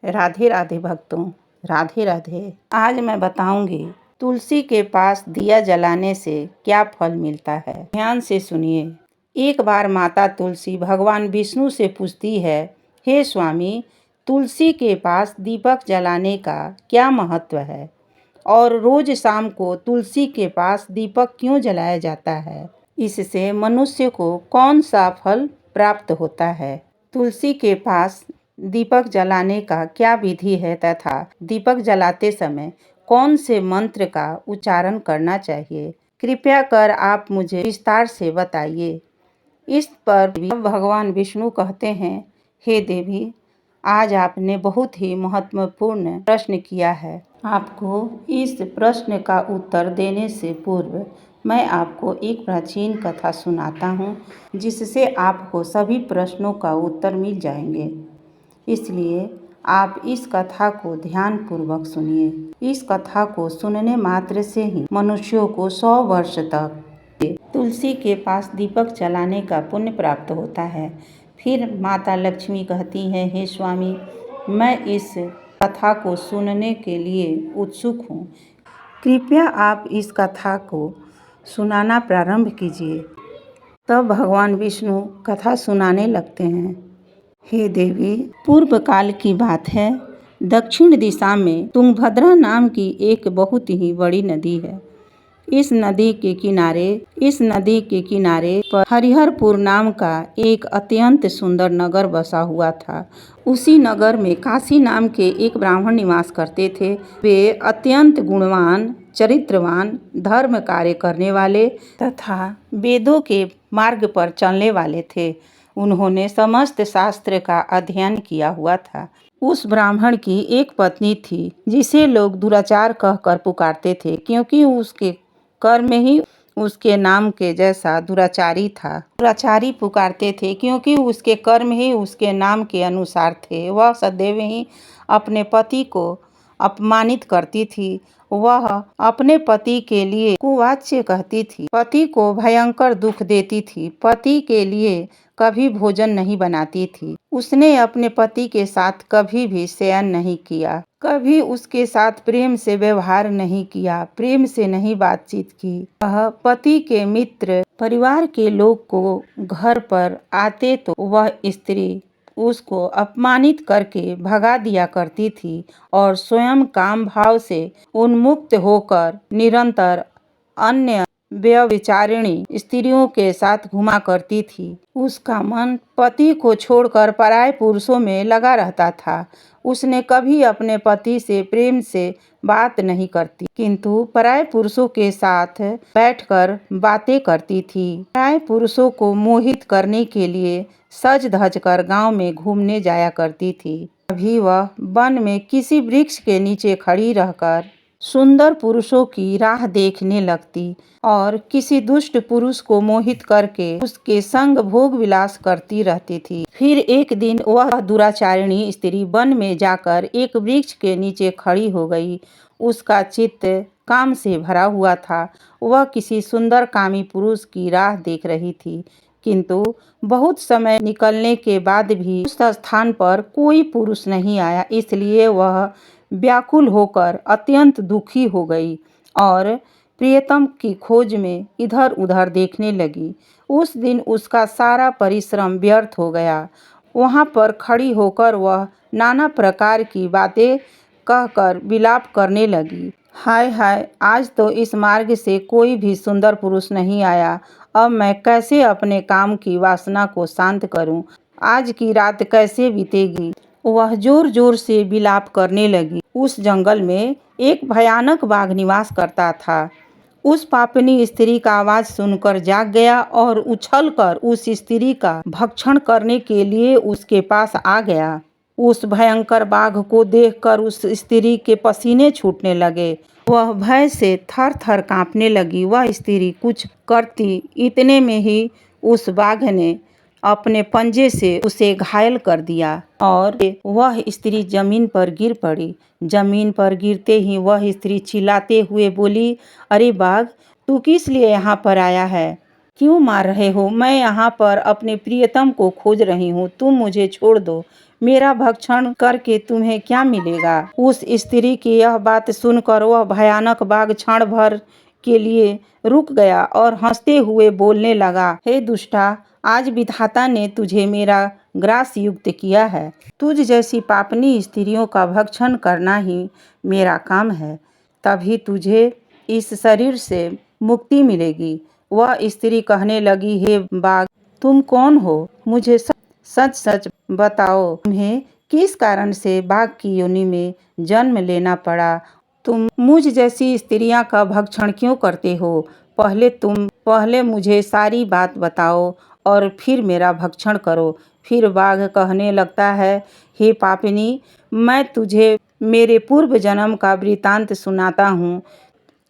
राधे राधे भक्तों, राधे राधे। आज मैं बताऊंगी तुलसी के पास दिया जलाने से क्या फल मिलता है। ध्यान से सुनिए। एक बार माता तुलसी भगवान विष्णु से पूछती है, हे स्वामी, तुलसी के पास दीपक जलाने का क्या महत्व है और रोज शाम को तुलसी के पास दीपक क्यों जलाया जाता है? इससे मनुष्य को कौन सा फल प्राप्त होता है? तुलसी के पास दीपक जलाने का क्या विधि है तथा दीपक जलाते समय कौन से मंत्र का उच्चारण करना चाहिए? कृपया कर आप मुझे विस्तार से बताइए। इस पर भगवान विष्णु कहते हैं, हे देवी, आज आपने बहुत ही महत्वपूर्ण प्रश्न किया है। आपको इस प्रश्न का उत्तर देने से पूर्व मैं आपको एक प्राचीन कथा सुनाता हूँ, जिससे आपको सभी प्रश्नों का उत्तर मिल जाएंगे। इसलिए आप इस कथा को ध्यानपूर्वक सुनिए। इस कथा को सुनने मात्र से ही मनुष्यों को 100 वर्ष तक तुलसी के पास दीपक जलाने का पुण्य प्राप्त होता है। फिर माता लक्ष्मी कहती हैं, हे स्वामी, मैं इस कथा को सुनने के लिए उत्सुक हूँ। कृपया आप इस कथा को सुनाना प्रारंभ कीजिए। तब भगवान विष्णु कथा सुनाने लगते हैं। हे देवी, पूर्व काल की बात है। दक्षिण दिशा में तुंगभद्रा नाम की एक बहुत ही बड़ी नदी है। इस नदी के किनारे पर हरिहरपुर नाम का एक अत्यंत सुंदर नगर बसा हुआ था। उसी नगर में काशी नाम के एक ब्राह्मण निवास करते थे। वे अत्यंत गुणवान, चरित्रवान, धर्म कार्य करने वाले तथा वेदों के मार्ग पर चलने वाले थे। उन्होंने समस्त शास्त्र का अध्ययन किया हुआ था। उस ब्राह्मण की एक पत्नी थी, जिसे लोग दुराचार कहकर पुकारते थे, क्योंकि उसके कर्म ही उसके नाम के जैसा दुराचारी था। दुराचारी पुकारते थे क्योंकि उसके कर्म ही उसके नाम के अनुसार थे। वह सदैव ही अपने पति को अपमानित करती थी। वह अपने पति के लिए कुवाच्य कहती थी, पति को भयंकर दुख देती थी, पति के लिए कभी भोजन नहीं बनाती थी। उसने अपने पति के साथ कभी भी शयन नहीं किया, कभी उसके साथ प्रेम से व्यवहार नहीं किया, प्रेम से नहीं बातचीत की। वह पति के मित्र परिवार के लोग को घर पर आते तो वह स्त्री उसको अपमानित करके भगा दिया करती थी और स्वयं काम भाव से उन्मुक्त होकर निरंतर अन्य व्यभिचारिणी स्त्रियों के साथ घुमा करती थी। उसका मन पति को छोड़कर पराये पुरुषों में लगा रहता था। उसने कभी अपने पति से प्रेम से बात नहीं करती, किंतु पराये पुरुषों के साथ बैठकर बातें करती थी। पराये पुरुषों को मोहित करने के लिए सज धज कर गाँव में घूमने जाया करती थी। कभी वह वन में किसी वृक्ष के नीचे खड़ी रहकर सुंदर पुरुषों की राह देखने लगती और किसी दुष्ट पुरुष को मोहित करके उसके संग भोग विलास करती रहती थी। फिर एक दिन वह दुराचारिणी स्त्री वन में जाकर एक वृक्ष के नीचे खड़ी हो गई। उसका चित्त काम से भरा हुआ था। वह किसी सुंदर कामी पुरुष की राह देख रही थी, किंतु बहुत समय निकलने के बाद भी उस स्थान पर कोई पुरुष नहीं आया। इसलिए वह व्याकुल होकर अत्यंत दुखी हो गई और प्रियतम की खोज में इधर उधर देखने लगी। उस दिन उसका सारा परिश्रम व्यर्थ हो गया। वहाँ पर खड़ी होकर वह नाना प्रकार की बातें कहकर विलाप करने लगी। हाय हाय, आज तो इस मार्ग से कोई भी सुंदर पुरुष नहीं आया। अब मैं कैसे अपने काम की वासना को शांत करूं? आज की रात कैसे बीतेगी? वह जोर जोर से विलाप करने लगी। उस जंगल में एक भयानक बाघ निवास करता था। उस पापनी स्त्री का आवाज सुनकर जाग गया और उछलकर उस स्त्री का भक्षण करने के लिए उसके पास आ गया। उस भयंकर बाघ को देखकर उस स्त्री के पसीने छूटने लगे। वह भय से थर थर कांपने लगी। वह स्त्री कुछ करती इतने में ही उस बाघ ने अपने पंजे से उसे घायल कर दिया और वह स्त्री जमीन पर गिर पड़ी। जमीन पर गिरते ही वह स्त्री चिल्लाते हुए बोली, अरे बाघ, तू किस लिए यहाँ पर आया है? क्यों मार रहे हो? मैं यहाँ पर अपने प्रियतम को खोज रही हूँ, तुम मुझे छोड़ दो। मेरा भक्षण करके तुम्हें क्या मिलेगा। उस स्त्री की यह बात सुनकर वह भयानक बाघ क्षण भर के लिए रुक गया और हंसते हुए बोलने लगा, हे दुष्टा, आज विधाता ने तुझे मेरा ग्रास युक्त किया है। तुझ जैसी पापनी स्त्रियों का भक्षण करना ही मेरा काम है, तभी तुझे इस शरीर से मुक्ति मिलेगी। वह स्त्री कहने लगी, हे बाघ, तुम कौन हो? मुझे सच सच बताओ, तुम्हें किस कारण से बाघ की योनि में जन्म लेना पड़ा? तुम मुझ जैसी स्त्रियां का भक्षण क्यों करते हो? पहले मुझे सारी बात बताओ और फिर मेरा भक्षण करो। फिर बाघ कहने लगता है, हे पापिनी, मैं तुझे मेरे पूर्व जन्म का वृतांत सुनाता हूँ,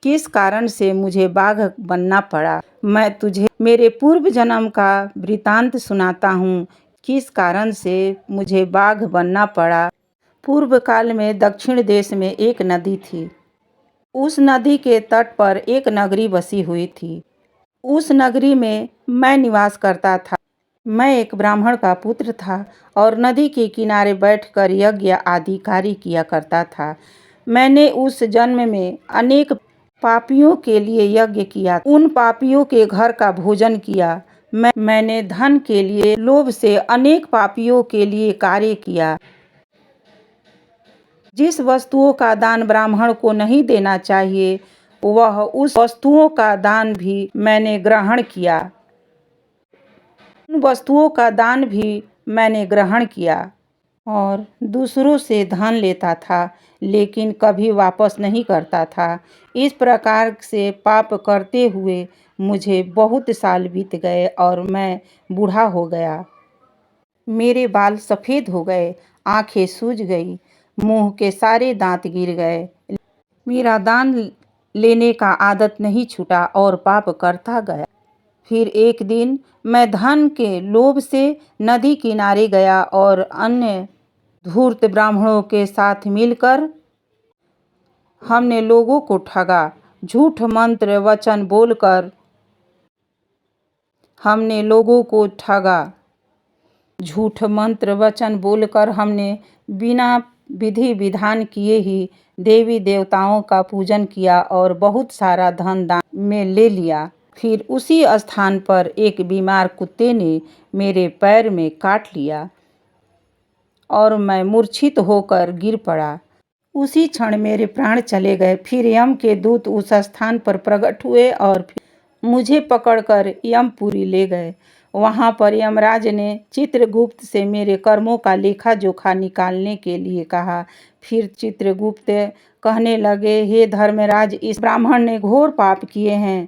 किस कारण से मुझे बाघ बनना पड़ा। मैं तुझे मेरे पूर्व जन्म का वृतांत सुनाता हूँ, किस कारण से मुझे बाघ बनना पड़ा। पूर्व काल में दक्षिण देश में एक नदी थी। उस नदी के तट पर एक नगरी बसी हुई थी। उस नगरी में मैं निवास करता था। मैं एक ब्राह्मण का पुत्र था और नदी के किनारे बैठकर यज्ञ आदि कार्य किया करता था। मैंने उस जन्म में अनेक पापियों के लिए यज्ञ किया। उन पापियों के घर का भोजन किया। मैंने धन के लिए लोभ से अनेक पापियों के लिए कार्य किया। जिस वस्तुओं का दान ब्राह्मण को नहीं देना चाहिए, वह उस वस्तुओं का दान भी मैंने ग्रहण किया। उन वस्तुओं का दान भी मैंने ग्रहण किया और दूसरों से धन लेता था, लेकिन कभी वापस नहीं करता था। इस प्रकार से पाप करते हुए मुझे बहुत साल बीत गए और मैं बूढ़ा हो गया। मेरे बाल सफ़ेद हो गए, आंखें सूज गई, मुंह के सारे दांत गिर गए। मेरा दान लेने का आदत नहीं छूटा और पाप करता गया। फिर एक दिन मैं धन के लोभ से नदी किनारे गया और अन्य धूर्त ब्राह्मणों के साथ मिलकर हमने लोगों को ठगा। झूठ मंत्र वचन बोलकर हमने लोगों को ठगा। झूठ मंत्र वचन बोलकर हमने बिना विधि विधान किए ही देवी देवताओं का पूजन किया और बहुत सारा धन दान में ले लिया। फिर उसी स्थान पर एक बीमार कुत्ते ने मेरे पैर में काट लिया और मैं मूर्छित होकर गिर पड़ा। उसी क्षण मेरे प्राण चले गए। फिर यम के दूत उस स्थान पर प्रकट हुए और फिर मुझे पकड़कर यमपुरी ले गए। वहाँ पर यमराज ने चित्रगुप्त से मेरे कर्मों का लेखा जोखा निकालने के लिए कहा। फिर चित्रगुप्त कहने लगे, हे धर्मराज, इस ब्राह्मण ने घोर पाप किए हैं।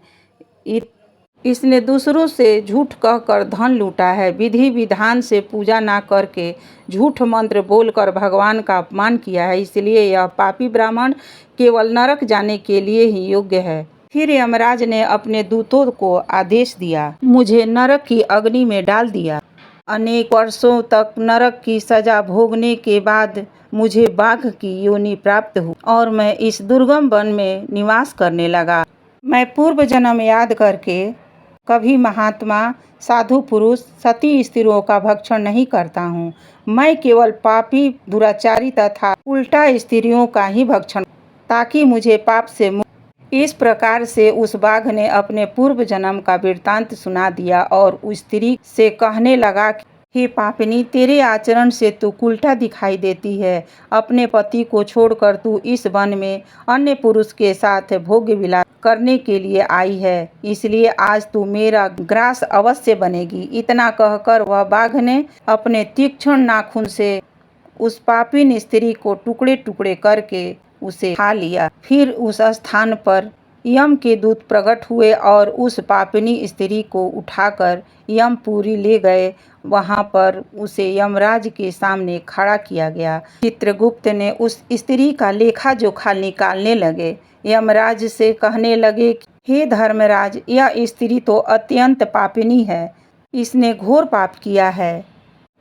इसने दूसरों से झूठ कहकर धन लूटा है, विधि विधान से पूजा ना करके झूठ मंत्र बोलकर भगवान का अपमान किया है, इसलिए यह पापी ब्राह्मण केवल नरक जाने के लिए ही योग्य है। फिर यमराज ने अपने दूतों को आदेश दिया, मुझे नरक की अग्नि में डाल दिया। अनेक वर्षों तक नरक की सजा भोगने के बाद मुझे बाघ की योनि प्राप्त हुई और मैं इस दुर्गम वन में निवास करने लगा। मैं पूर्व जन्म याद करके कभी महात्मा, साधु पुरुष, सती स्त्रियों का भक्षण नहीं करता हूँ। मैं केवल पापी, दुराचारी तथा उल्टा स्त्रियों का ही भक्षण, ताकि मुझे पाप से इस प्रकार से उस बाघ ने अपने पूर्व जन्म का वृत्तांत सुना दिया और उस स्त्री से कहने लगा, हे पापिनी, तेरे आचरण से तू उल्टा दिखाई देती है। अपने पति को छोड़कर तू इस वन में अन्य पुरुष के साथ भोग विलास करने के लिए आई है, इसलिए आज तू मेरा ग्रास अवश्य बनेगी। इतना कहकर वह बाघ ने अपने तीक्ष्ण नाखून से उस पापिन स्त्री को टुकड़े टुकड़े करके उसे खा लिया। फिर उस स्थान पर यम के दूत प्रकट हुए और उस पापिनी स्त्री को उठाकर यमपुरी ले गए। वहां पर उसे यमराज के सामने खड़ा किया गया। चित्रगुप्त ने उस स्त्री का लेखा जोखा निकालने लगे। यमराज से कहने लगे, हे धर्मराज, यह स्त्री तो अत्यंत पापिनी है, इसने घोर पाप किया है।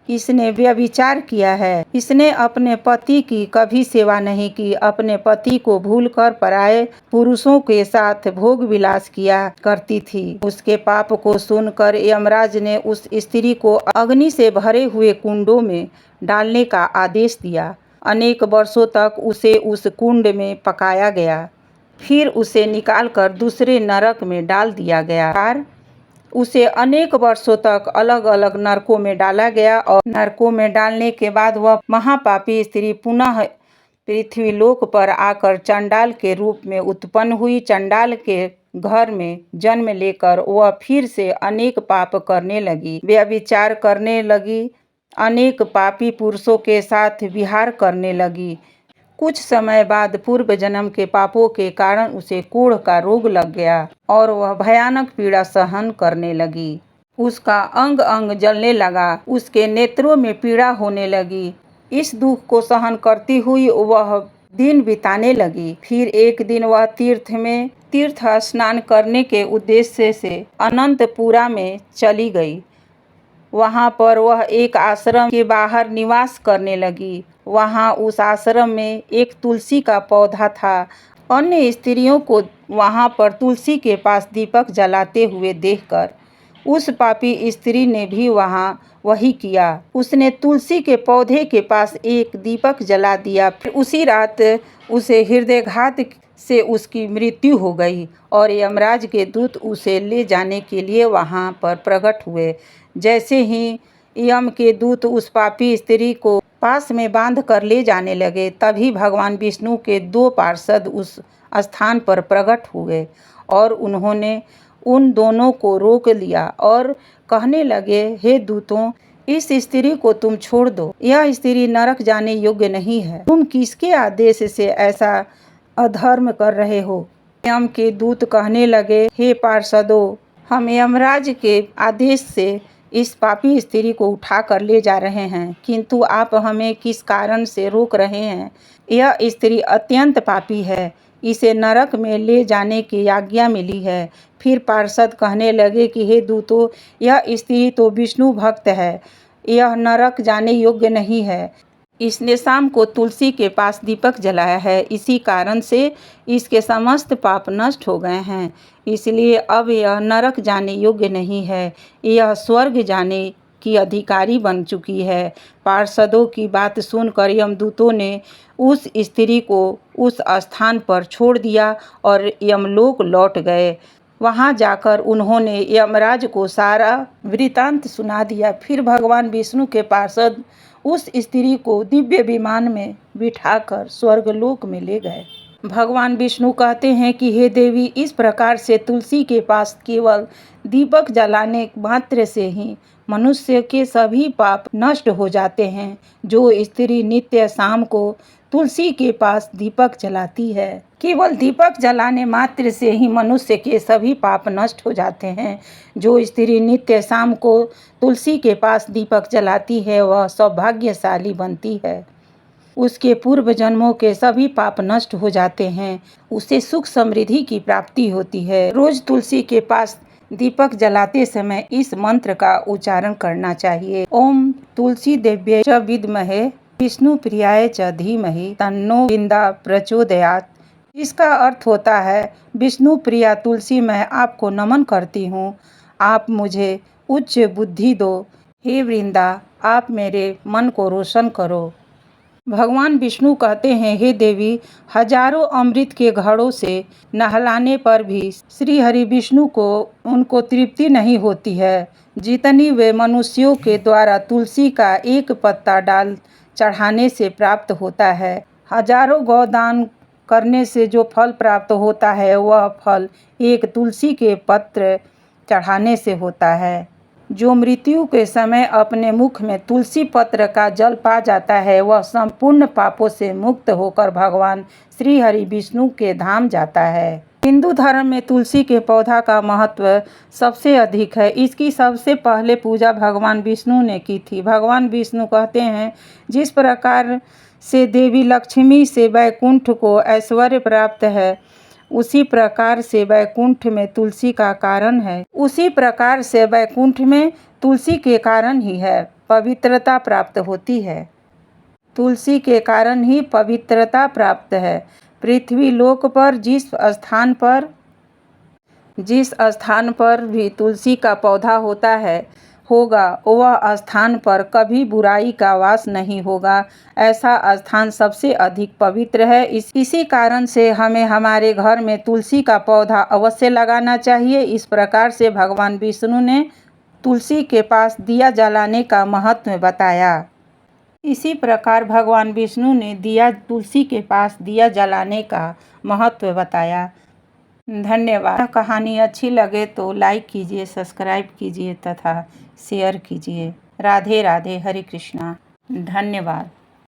इसने व्यभिचार किया है। इसने अपने पति की कभी सेवा नहीं की, अपने पति को भूलकर पराये पुरुषों के साथ भोग विलास किया करती थी। उसके पाप को सुनकर यमराज ने उस स्त्री को अग्नि से भरे हुए कुंडों में डालने का आदेश दिया। अनेक वर्षों तक उसे उस कुंड में पकाया गया, फिर उसे निकालकर दूसरे नरक में डाल दिया गया। उसे अनेक वर्षों तक अलग अलग नरकों में डाला गया और नरकों में डालने के बाद वह महापापी स्त्री पुनः पृथ्वीलोक पर आकर चंडाल के रूप में उत्पन्न हुई। चंडाल के घर में जन्म लेकर वह फिर से अनेक पाप करने लगी, व्यभिचार करने लगी, अनेक पापी पुरुषों के साथ विहार करने लगी। कुछ समय बाद पूर्व जन्म के पापों के कारण उसे कोढ़ का रोग लग गया और वह भयानक पीड़ा सहन करने लगी। उसका अंग अंग जलने लगा, उसके नेत्रों में पीड़ा होने लगी। इस दुख को सहन करती हुई वह दिन बिताने लगी। फिर एक दिन वह तीर्थ स्नान करने के उद्देश्य से अनंतपुरा में चली गई। वहाँ पर वह एक आश्रम के बाहर निवास करने लगी। वहाँ उस आश्रम में एक तुलसी का पौधा था। अन्य स्त्रियों को वहाँ पर तुलसी के पास दीपक जलाते हुए देखकर उस पापी स्त्री ने भी वहाँ वही किया। उसने तुलसी के पौधे के पास एक दीपक जला दिया। फिर उसी रात उसे हृदयघात से उसकी मृत्यु हो गई और यमराज के दूत उसे ले जाने के लिए वहाँ पर प्रकट हुए। जैसे ही यम के दूत उस पापी स्त्री को पास में बांध कर ले जाने लगे, तभी भगवान विष्णु के 2 पार्षद उस स्थान पर प्रकट हुए और उन्होंने उन दोनों को रोक लिया और कहने लगे, हे दूतों, इस स्त्री को तुम छोड़ दो। यह स्त्री नरक जाने योग्य नहीं है। तुम किसके आदेश से ऐसा अधर्म कर रहे हो? यम के दूत कहने लगे, हे पार्षदों, हम यमराज के आदेश से इस पापी स्त्री को उठा कर ले जा रहे हैं, किंतु आप हमें किस कारण से रोक रहे हैं? यह स्त्री अत्यंत पापी है, इसे नरक में ले जाने की आज्ञा मिली है। फिर पार्षद कहने लगे कि हे दूतों, यह स्त्री तो विष्णु भक्त है, यह नरक जाने योग्य नहीं है। इसने शाम को तुलसी के पास दीपक जलाया है, इसी कारण से इसके समस्त पाप नष्ट हो गए हैं, इसलिए अब यह नरक जाने योग्य नहीं है, यह स्वर्ग जाने की अधिकारी बन चुकी है। पार्षदों की बात सुनकर यमदूतों ने उस स्त्री को उस स्थान पर छोड़ दिया और यमलोक लौट गए। वहाँ जाकर उन्होंने यमराज को सारा वृतांत सुना दिया। फिर भगवान विष्णु के पार्षद उस स्त्री को दिव्य विमान में बिठाकर स्वर्गलोक में ले गए। भगवान विष्णु कहते हैं कि हे देवी, इस प्रकार से तुलसी के पास केवल दीपक जलाने मात्र से ही मनुष्य के सभी पाप नष्ट हो जाते हैं। जो स्त्री नित्य शाम को तुलसी के पास दीपक जलाती है, केवल दीपक जलाने मात्र से ही मनुष्य के सभी पाप नष्ट हो जाते हैं। जो स्त्री नित्य शाम को तुलसी के पास दीपक जलाती है, वह सौभाग्यशाली बनती है। उसके पूर्व जन्मों के सभी पाप नष्ट हो जाते हैं, उसे सुख समृद्धि की प्राप्ति होती है। रोज तुलसी के पास दीपक जलाते समय इस मंत्र का उच्चारण करना चाहिए। ओम तुलसी देव्यै च विद्महे विष्णु प्रियाय च धीमहि तन्नो वृंदा प्रचोदयात्। इसका अर्थ होता है, विष्णु प्रिया तुलसी, मैं आपको नमन करती हूँ, आप मुझे उच्च बुद्धि दो। हे वृंदा, आप मेरे मन को रोशन करो। भगवान विष्णु कहते हैं, हे देवी, हजारों अमृत के घड़ों से नहलाने पर भी श्री हरि विष्णु को उनको तृप्ति नहीं होती है, जितनी वे मनुष्यों के द्वारा तुलसी का एक पत्ता डाल चढ़ाने से प्राप्त होता है। हजारों गौदान करने से जो फल प्राप्त होता है, वह फल एक तुलसी के पत्र चढ़ाने से होता है। जो मृत्यु के समय अपने मुख में तुलसी पत्र का जल पा जाता है, वह संपूर्ण पापों से मुक्त होकर भगवान श्री हरि विष्णु के धाम जाता है। हिंदू धर्म में तुलसी के पौधा का महत्व सबसे अधिक है। इसकी सबसे पहले पूजा भगवान विष्णु ने की थी। भगवान विष्णु कहते हैं, जिस प्रकार से देवी लक्ष्मी से वैकुंठ को ऐश्वर्य प्राप्त है, उसी प्रकार से वैकुंठ में तुलसी का कारण है, उसी प्रकार से वैकुंठ में तुलसी के कारण ही है। पवित्रता प्राप्त होती है। तुलसी के कारण ही पवित्रता प्राप्त है। पृथ्वी लोक पर जिस स्थान पर भी तुलसी का पौधा होगा वह स्थान पर कभी बुराई का वास नहीं होगा। ऐसा स्थान सबसे अधिक पवित्र है। इसी कारण से हमें हमारे घर में तुलसी का पौधा अवश्य लगाना चाहिए। इस प्रकार से भगवान विष्णु ने तुलसी के पास दिया जलाने का महत्व बताया। इसी प्रकार भगवान विष्णु ने तुलसी के पास दिया जलाने का महत्व बताया। धन्यवाद। कहानी अच्छी लगे तो लाइक कीजिए, सब्सक्राइब कीजिए तथा शेयर कीजिए। राधे राधे, हरे कृष्णा। धन्यवाद।